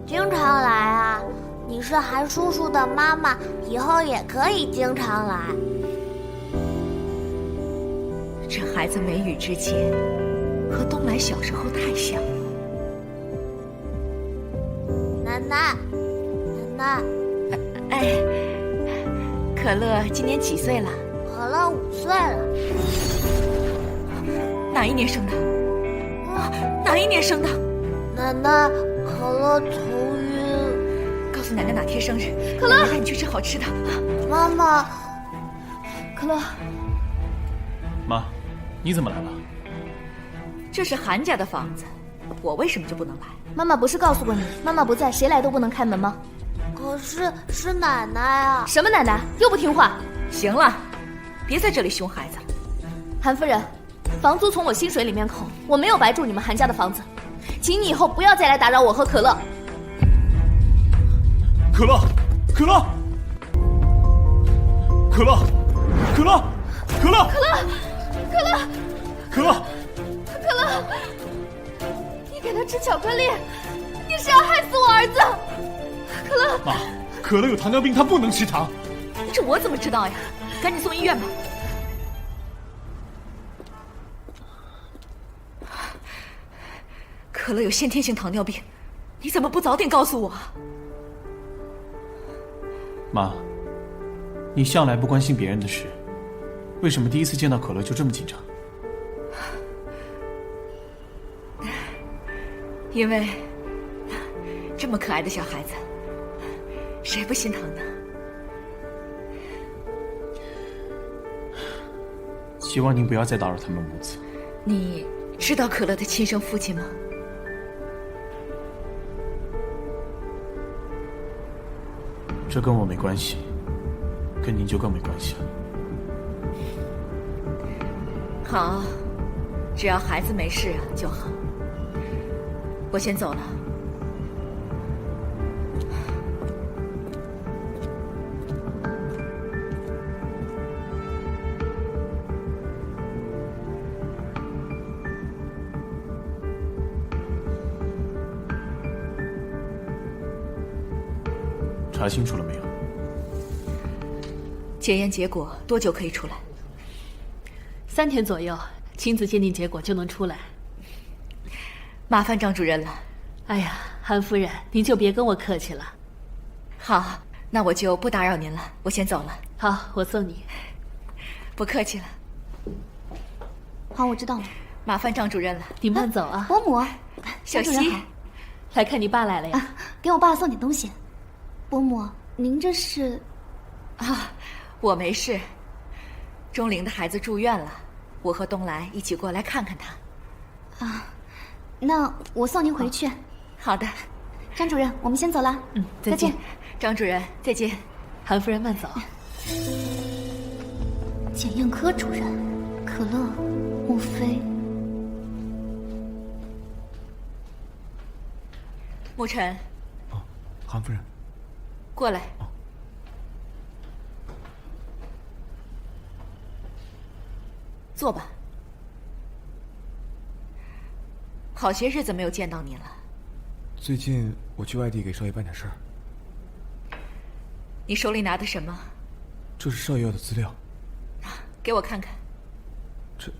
[SPEAKER 1] 经常来啊！你是韩叔叔的妈妈，以后也可以经常来。
[SPEAKER 8] 这孩子眉宇之间，和东来小时候太像了。
[SPEAKER 1] 奶奶，奶奶，
[SPEAKER 8] 哎，可乐今年几岁了？
[SPEAKER 1] 可乐5岁了。
[SPEAKER 8] 哪一年生的？哪一年生的？
[SPEAKER 1] 奶奶，可乐头晕。
[SPEAKER 8] 告诉奶奶哪天生日，
[SPEAKER 2] 可乐，
[SPEAKER 8] 奶奶带你去吃好吃的。
[SPEAKER 1] 妈妈，
[SPEAKER 2] 可乐，
[SPEAKER 5] 妈，你怎么来了？
[SPEAKER 8] 这是韩家的房子，我为什么就不能来？
[SPEAKER 2] 妈妈不是告诉过你，妈妈不在，谁来都不能开门吗？
[SPEAKER 1] 可是奶奶啊！
[SPEAKER 2] 什么奶奶？又不听话！
[SPEAKER 8] 行了，别在这里凶孩子了。
[SPEAKER 2] 韩夫人，房租从我薪水里面扣，我没有白住你们韩家的房子，请你以后不要再来打扰我和可乐。
[SPEAKER 5] 可乐，可乐，可乐，可乐，可乐，
[SPEAKER 2] 可乐，可乐，
[SPEAKER 5] 可乐，
[SPEAKER 2] 可乐，你给他吃巧克力，你是要害死我儿子！可乐，
[SPEAKER 5] 妈，可乐有糖尿病，他不能吃糖。
[SPEAKER 8] 这我怎么知道呀？赶紧送医院吧。可乐有先天性糖尿病，你怎么不早点告诉我？
[SPEAKER 5] 妈，你向来不关心别人的事，为什么第一次见到可乐就这么紧张？
[SPEAKER 8] 因为这么可爱的小孩子，谁不心疼呢？
[SPEAKER 5] 希望您不要再打扰他们母子。
[SPEAKER 8] 你知道可乐的亲生父亲吗？
[SPEAKER 5] 这跟我没关系，跟您就更没关系了。
[SPEAKER 8] 好，只要孩子没事就好。我先走了。
[SPEAKER 5] 查清楚了没有？
[SPEAKER 8] 检验结果多久可以出来
[SPEAKER 13] ？3天左右，亲子鉴定结果就能出来。
[SPEAKER 8] 麻烦张主任了。
[SPEAKER 13] 哎呀，韩夫人，您就别跟我客气了。
[SPEAKER 8] 好，那我就不打扰您了，我先走了。
[SPEAKER 13] 好，我送你。
[SPEAKER 8] 不客气了。
[SPEAKER 9] 好，我知道了。
[SPEAKER 8] 麻烦张主任了。
[SPEAKER 13] 你慢走啊。
[SPEAKER 9] 伯母，
[SPEAKER 8] 小西，
[SPEAKER 13] 来看你爸来了呀。
[SPEAKER 9] 给我爸送点东西。伯母，您这是？
[SPEAKER 8] 啊，我没事。钟灵的孩子住院了，我和东来一起过来看看他。
[SPEAKER 9] 啊，那我送您回去。
[SPEAKER 8] 好的，
[SPEAKER 9] 张主任，我们先走了。
[SPEAKER 13] 再见。
[SPEAKER 8] 张主任，再见。
[SPEAKER 13] 韩夫人慢走。
[SPEAKER 9] 检验科主任，可乐，莫非？
[SPEAKER 8] 沐晨。
[SPEAKER 6] 哦，韩夫人。
[SPEAKER 8] 过来。坐吧。好些日子没有见到你了。
[SPEAKER 6] 最近我去外地给少爷办点事儿。
[SPEAKER 8] 你手里拿的什么？
[SPEAKER 6] 这是少爷要的资料。
[SPEAKER 8] 给我看看。
[SPEAKER 6] 这……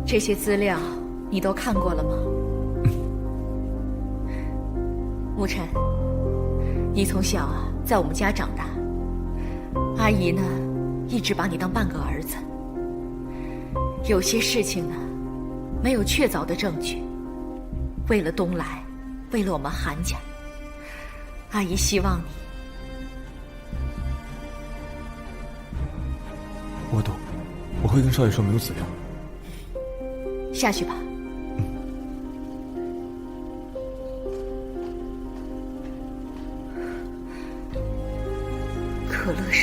[SPEAKER 8] 这些资料你都看过了吗？沐晨，你从小在我们家长大，阿姨呢一直把你当半个儿子。有些事情呢没有确凿的证据，为了东来，为了我们韩家，阿姨希望你。
[SPEAKER 6] 我懂，我会跟少爷说没有资料。
[SPEAKER 8] 下去吧。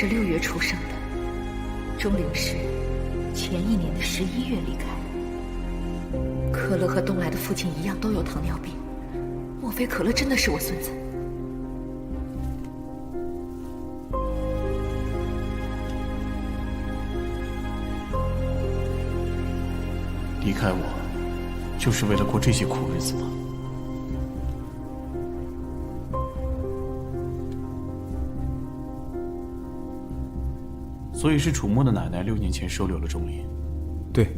[SPEAKER 8] 是6月出生的，钟灵是前一年的11月离开的。可乐和东来的父亲一样都有糖尿病，莫非可乐真的是我孙子？
[SPEAKER 5] 离开我，就是为了过这些苦日子吗？所以是楚墨的奶奶6年前收留了钟离。
[SPEAKER 6] 对，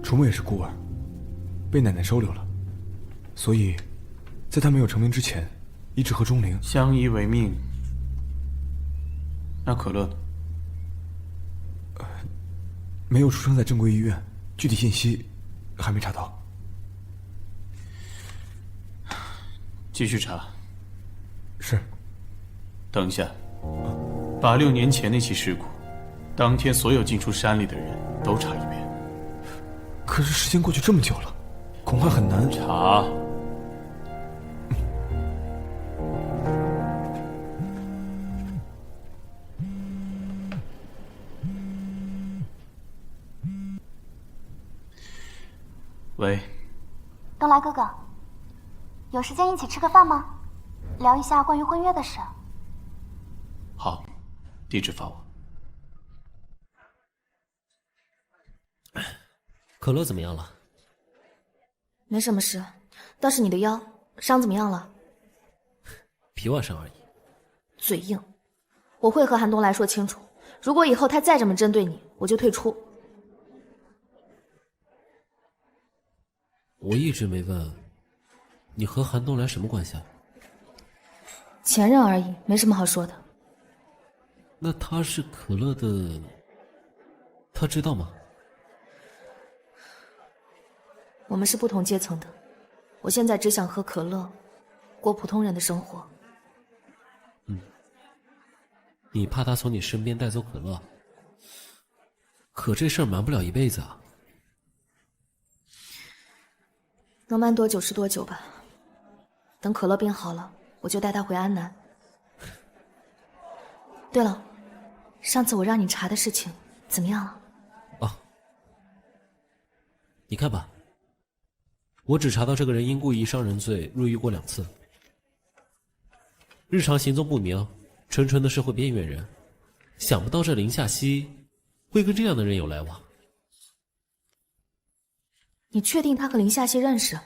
[SPEAKER 6] 楚墨也是孤儿，被奶奶收留了，所以，在他没有成名之前，一直和钟灵
[SPEAKER 5] 相依为命。那可乐呢？
[SPEAKER 6] 没有出生在正规医院，具体信息还没查到。
[SPEAKER 5] 继续查。
[SPEAKER 6] 是。
[SPEAKER 5] 等一下，把6年前那起事故，当天所有进出山里的人都查一遍。
[SPEAKER 6] 可是时间过去这么久了，恐怕很难
[SPEAKER 5] 查。喂，
[SPEAKER 15] 东来哥哥，有时间一起吃个饭吗？聊一下关于婚约的事。
[SPEAKER 5] 好，地址发我。
[SPEAKER 12] 可乐怎么样了？
[SPEAKER 2] 没什么事，倒是你的腰伤怎么样了？
[SPEAKER 12] 皮外伤而已。
[SPEAKER 2] 嘴硬，我会和韩东来说清楚。如果以后他再这么针对你，我就退出。
[SPEAKER 12] 我一直没问，你和韩东来什么关系啊？
[SPEAKER 2] 前任而已，没什么好说的。
[SPEAKER 12] 那他是可乐的，他知道吗？
[SPEAKER 2] 我们是不同阶层的，我现在只想和可乐过普通人的生活。
[SPEAKER 12] 你怕他从你身边带走可乐，可这事儿瞒不了一辈子啊。
[SPEAKER 2] 能瞒多久是多久吧。等可乐病好了，我就带他回安南。对了，上次我让你查的事情怎么样了？
[SPEAKER 12] 你看吧，我只查到这个人因故意伤人罪入狱过2次，日常行踪不明，纯纯的社会边缘人。想不到这林夏曦会跟这样的人有来往。
[SPEAKER 2] 你确定他和林夏曦认识？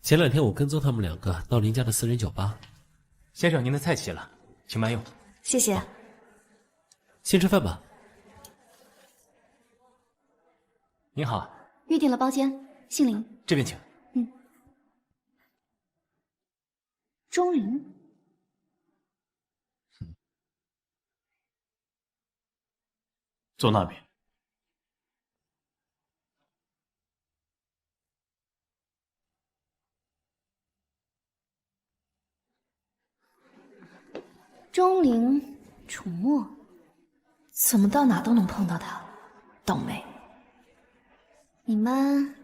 [SPEAKER 12] 前2天我跟踪他们2个到林家的私人酒吧。
[SPEAKER 10] 先生，您的菜齐了，请慢用。
[SPEAKER 2] 谢谢。
[SPEAKER 12] 先吃饭吧。
[SPEAKER 10] 您好，
[SPEAKER 9] 预定了包间，姓林。
[SPEAKER 10] 这边请。
[SPEAKER 9] 钟灵。
[SPEAKER 5] 坐那边。
[SPEAKER 9] 钟灵，楚墨，
[SPEAKER 2] 怎么到哪都能碰到他？倒霉。
[SPEAKER 9] 你们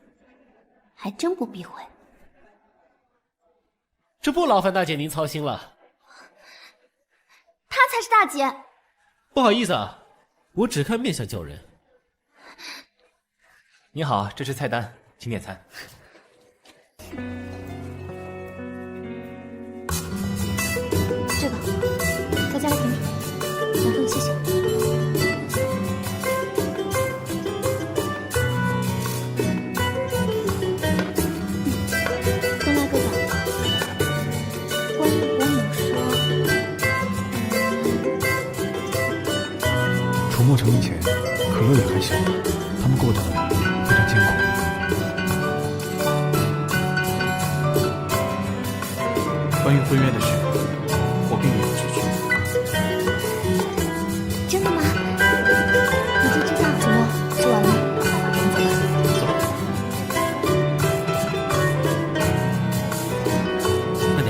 [SPEAKER 9] 还真不避讳。
[SPEAKER 12] 这不劳烦大姐您操心了。
[SPEAKER 9] 她才是大姐。
[SPEAKER 12] 不好意思啊，我只看面相叫人。
[SPEAKER 10] 你好，这是菜单，请点餐。
[SPEAKER 9] 这个，再加个甜品。然后谢谢。东来哥哥，关于伯母说，
[SPEAKER 6] 楚墨成名前，可乐也还小，他们过得非常艰苦。
[SPEAKER 5] 关于婚约的事，我并没有拒绝。
[SPEAKER 9] 真的吗？你就知道。
[SPEAKER 2] 楚墨，吃完了吗？
[SPEAKER 5] 走。
[SPEAKER 12] 慢点。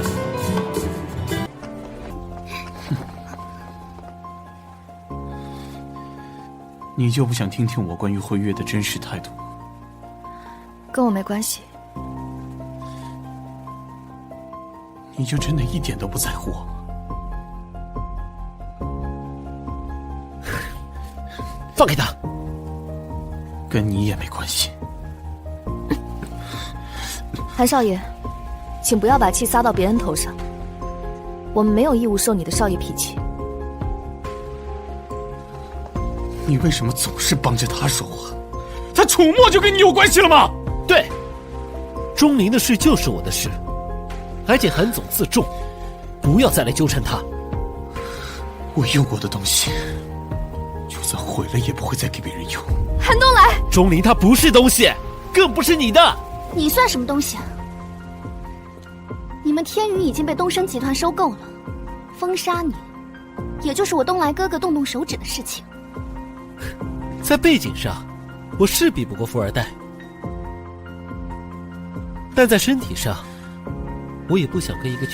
[SPEAKER 5] 你就不想听听我关于婚约的真实态度？
[SPEAKER 2] 跟我没关系。
[SPEAKER 5] 你就真的一点都不在乎我吗？
[SPEAKER 12] 放开他。
[SPEAKER 5] 跟你也没关系。
[SPEAKER 2] 韩少爷，请不要把气撒到别人头上。我们没有义务受你的少爷脾气。
[SPEAKER 5] 你为什么总是帮着他说话？他楚墨就跟你有关系了吗？
[SPEAKER 12] 对，钟灵的事就是我的事，而且韩总自重，不要再来纠缠他。
[SPEAKER 5] 我用过的东西，就算毁了也不会再给别人用。
[SPEAKER 2] 韩东来，
[SPEAKER 12] 钟灵他不是东西，更不是你的。
[SPEAKER 9] 你算什么东西啊？你们天宇已经被东升集团收购了，封杀你，也就是我东来哥哥动动手指的事情。
[SPEAKER 12] 在背景上，我是比不过富二代，但在身体上，我也不想跟一个。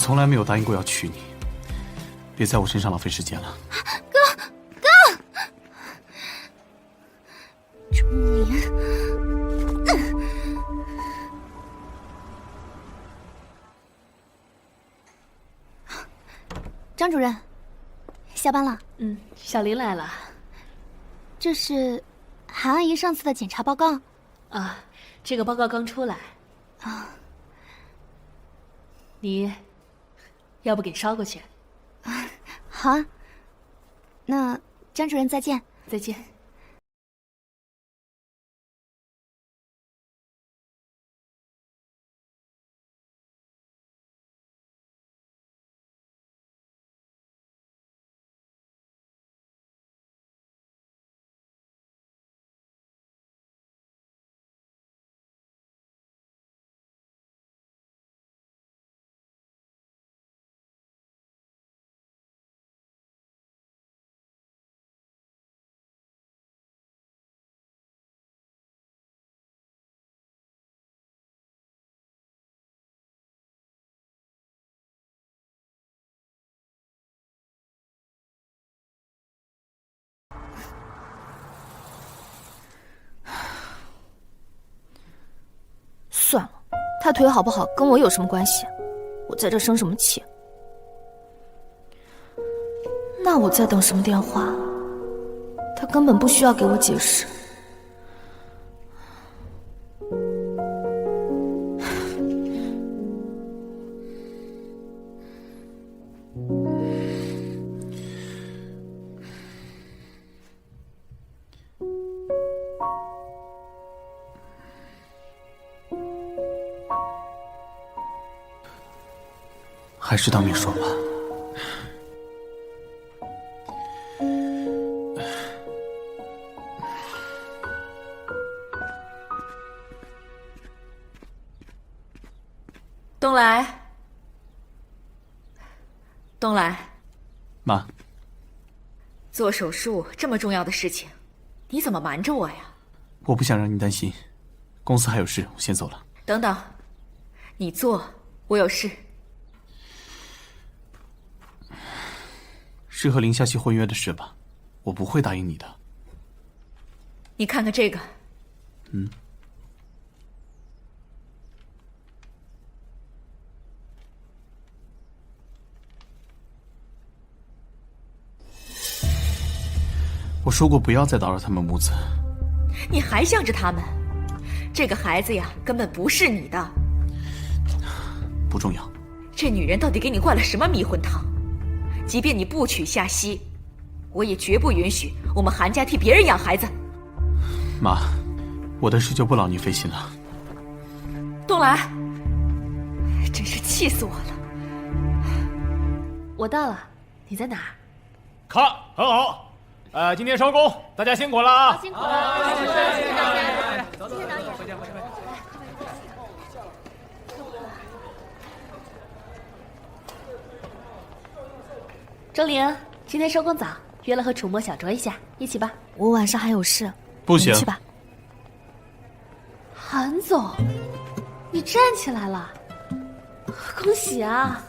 [SPEAKER 5] 从来没有答应过要娶你，别在我身上浪费时间了。
[SPEAKER 9] 哥，钟灵，张主任，下班了。
[SPEAKER 13] 小林来了。
[SPEAKER 9] 这是韩阿姨上次的检查报告。
[SPEAKER 13] 啊，这个报告刚出来。
[SPEAKER 9] 啊，
[SPEAKER 13] 你要不给捎过去？
[SPEAKER 9] 好啊。那张主任再见。
[SPEAKER 13] 再见。
[SPEAKER 2] 算了，他腿好不好跟我有什么关系？我在这生什么气？那我在等什么电话？他根本不需要给我解释。
[SPEAKER 5] 还是当面说吧。
[SPEAKER 8] 东来，东来，
[SPEAKER 5] 妈，
[SPEAKER 8] 做手术这么重要的事情，你怎么瞒着我呀？
[SPEAKER 5] 我不想让你担心，公司还有事，我先走了。
[SPEAKER 8] 等等，你做，我有事。
[SPEAKER 5] 是和林夏曦婚约的事吧？我不会答应你的。
[SPEAKER 8] 你看看这个。
[SPEAKER 5] 我说过不要再打扰他们母子。
[SPEAKER 8] 你还向着他们？这个孩子呀，根本不是你的。
[SPEAKER 5] 不重要。
[SPEAKER 8] 这女人到底给你灌了什么迷魂汤？即便你不娶夏曦，我也绝不允许我们韩家替别人养孩子。
[SPEAKER 5] 妈，我的事就不劳您费心了。
[SPEAKER 8] 东来，真是气死我了！
[SPEAKER 13] 我到了，你在哪儿？
[SPEAKER 10] 看，很好。今天收工，大家辛苦了啊！
[SPEAKER 13] 辛苦了，辛苦了，谢谢导
[SPEAKER 10] 演，
[SPEAKER 13] 谢谢导演。
[SPEAKER 10] 回见，回见。
[SPEAKER 13] 钟灵，今天收工早，约了和楚墨小酌一下，一起吧。
[SPEAKER 9] 我晚上还有事，
[SPEAKER 5] 不行。
[SPEAKER 9] 去吧。
[SPEAKER 13] 韩总，你站起来了，恭喜啊！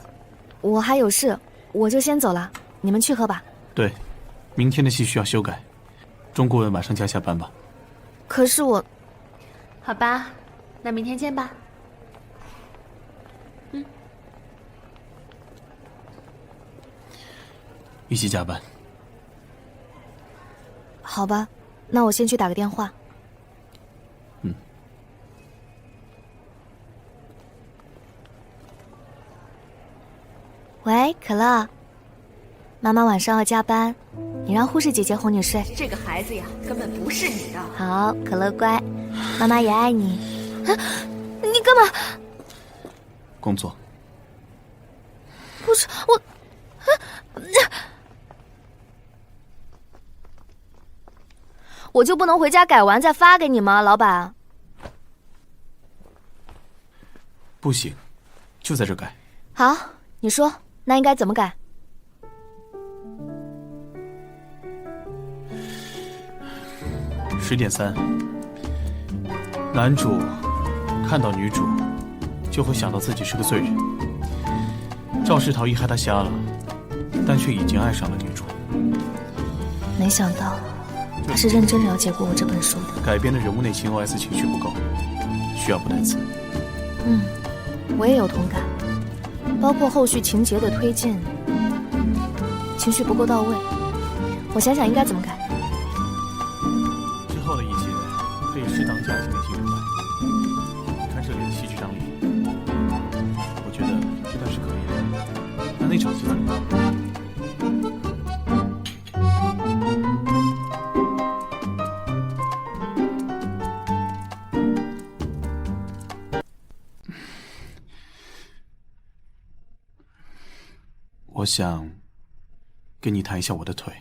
[SPEAKER 9] 我还有事，我就先走了，你们去喝吧。
[SPEAKER 5] 对，明天的戏需要修改，钟顾问晚上加下班吧。
[SPEAKER 9] 可是我……
[SPEAKER 13] 好吧，那明天见吧。
[SPEAKER 5] 一起加班。
[SPEAKER 9] 好吧，那我先去打个电话。喂，可乐，妈妈晚上要加班，你让护士姐姐哄你睡。
[SPEAKER 8] 这个孩子呀，根本不是你的。
[SPEAKER 9] 好，可乐乖，妈妈也爱你。啊，你干嘛？
[SPEAKER 5] 工作。
[SPEAKER 9] 不是我，我就不能回家改完再发给你吗，老板？
[SPEAKER 5] 不行，就在这改。
[SPEAKER 9] 好，你说。那应该怎么改
[SPEAKER 5] ？10点3，男主看到女主，就会想到自己是个罪人。肇事逃逸害他瞎了，但却已经爱上了女主。
[SPEAKER 9] 没想到他是认真了解过我这本书的。
[SPEAKER 5] 改编的人物内情 OS 情绪不够，需要补台词。
[SPEAKER 9] 我也有同感。包括后续情节的推进，情绪不够到位，我想想应该怎么改。
[SPEAKER 5] 之后的一切可以适当加进内心独白，看这里的戏剧张力，我觉得这段是可以的。那场戏怎么样？我想跟你谈一下我的腿。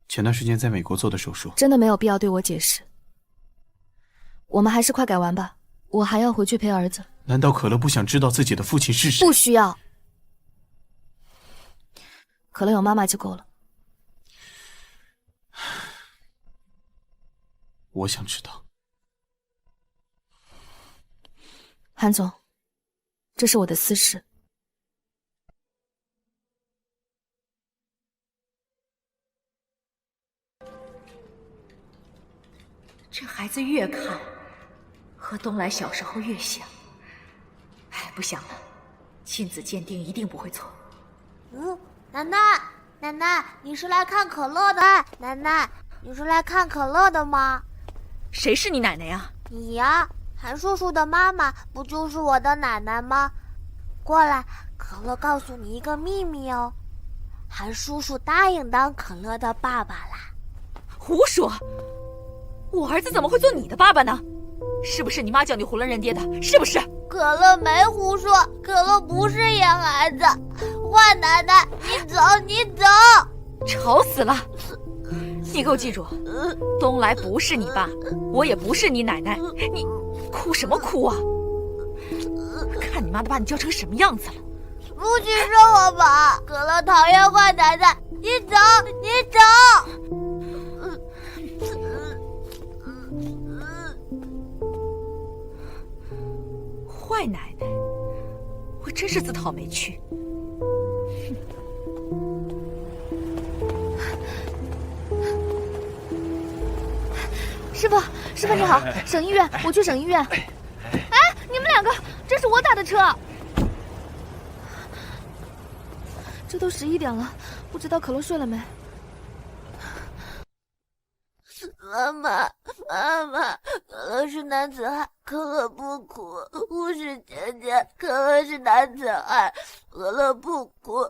[SPEAKER 5] 前段时间在美国做的手术，
[SPEAKER 9] 真的没有必要对我解释。我们还是快改完吧，我还要回去陪儿子。
[SPEAKER 5] 难道可乐不想知道自己的父亲是谁？
[SPEAKER 9] 不需要，可乐有妈妈就够了。
[SPEAKER 5] 我想知道。
[SPEAKER 9] 韩总，这是我的私事。
[SPEAKER 8] 这孩子越看，和东来小时候越像。哎，不想了，亲子鉴定一定不会错。
[SPEAKER 1] 奶奶，奶奶，你是来看可乐的？奶奶，你是来看可乐的吗？
[SPEAKER 8] 谁是你奶奶呀？
[SPEAKER 1] 你呀。韩叔叔的妈妈不就是我的奶奶吗？过来，可乐告诉你一个秘密哦，韩叔叔答应当可乐的爸爸啦。
[SPEAKER 8] 胡说！我儿子怎么会做你的爸爸呢？是不是你妈叫你囫囵认爹的？是不是？
[SPEAKER 1] 可乐没胡说，可乐不是野孩子。坏奶奶，你走，你走！
[SPEAKER 8] 吵死了！你给我记住，东来不是你爸，我也不是你奶奶。你哭什么哭啊？看你妈的把你教成什么样子了！
[SPEAKER 1] 不许说我爸，可乐讨厌坏奶奶。你走，你走！
[SPEAKER 8] 坏奶奶，我真是自讨没趣。
[SPEAKER 9] 师傅，师傅你好，省医院，我去省医院。哎，你们两个，这是我打的车。这都11点了，不知道可乐睡了没？
[SPEAKER 1] 妈妈，妈妈，可乐是男子汉，可乐不哭。护士姐姐，可乐是男子汉，可乐不哭。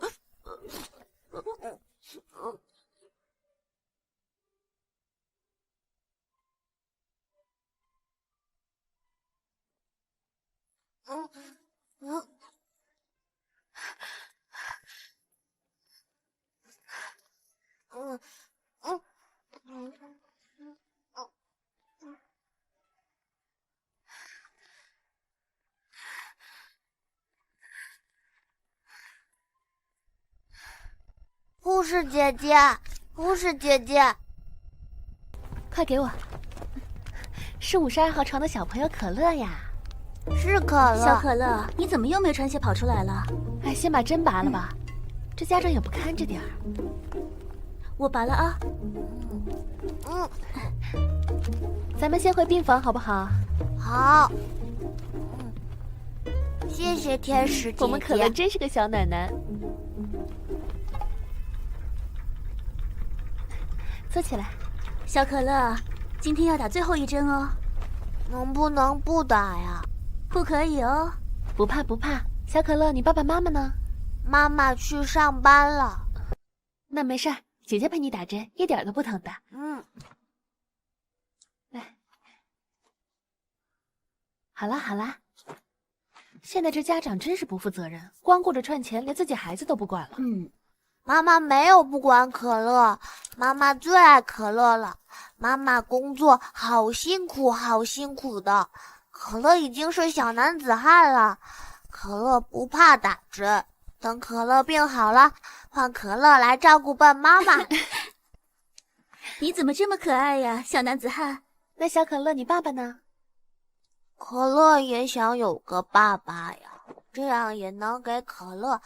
[SPEAKER 1] 护士姐姐，护士姐姐，
[SPEAKER 13] 快给我！是52号床的小朋友可乐呀。
[SPEAKER 1] 是可乐。
[SPEAKER 9] 小可乐，你怎么又没穿鞋跑出来了？
[SPEAKER 13] 哎，先把针拔了吧，这家长也不看着点儿。
[SPEAKER 9] 我拔了啊。
[SPEAKER 13] 咱们先回病房好不好？
[SPEAKER 1] 好。谢谢天使姐姐。
[SPEAKER 13] 我们可乐真是个小奶奶。坐起来。
[SPEAKER 9] 小可乐，今天要打最后一针哦。
[SPEAKER 1] 能不能不打呀？
[SPEAKER 9] 不可以哦。
[SPEAKER 13] 不怕不怕。小可乐，你爸爸妈妈呢？
[SPEAKER 1] 妈妈去上班了。
[SPEAKER 13] 那没事儿，姐姐陪你打针，一点都不疼的。来，好啦好啦。现在这家长真是不负责任，光顾着赚钱，连自己孩子都不管了。
[SPEAKER 1] 妈妈没有不管可乐，妈妈最爱可乐了。妈妈工作好辛苦好辛苦的，可乐已经是小男子汉了。可乐不怕打针，等可乐病好了，换可乐来照顾笨妈妈。
[SPEAKER 9] 你怎么这么可爱呀，小男子汉？
[SPEAKER 13] 那小可乐，你爸爸呢？
[SPEAKER 1] 可乐也想有个爸爸呀，这样也能给可乐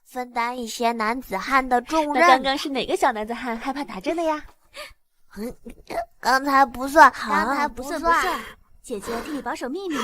[SPEAKER 1] 分担一些男子汉的重任。
[SPEAKER 13] 那刚刚是哪个小男子汉害怕打针的呀？
[SPEAKER 1] 刚才不算，
[SPEAKER 9] 好，
[SPEAKER 1] 刚才
[SPEAKER 9] 不
[SPEAKER 1] 算。
[SPEAKER 9] 算。姐姐替你保守秘密，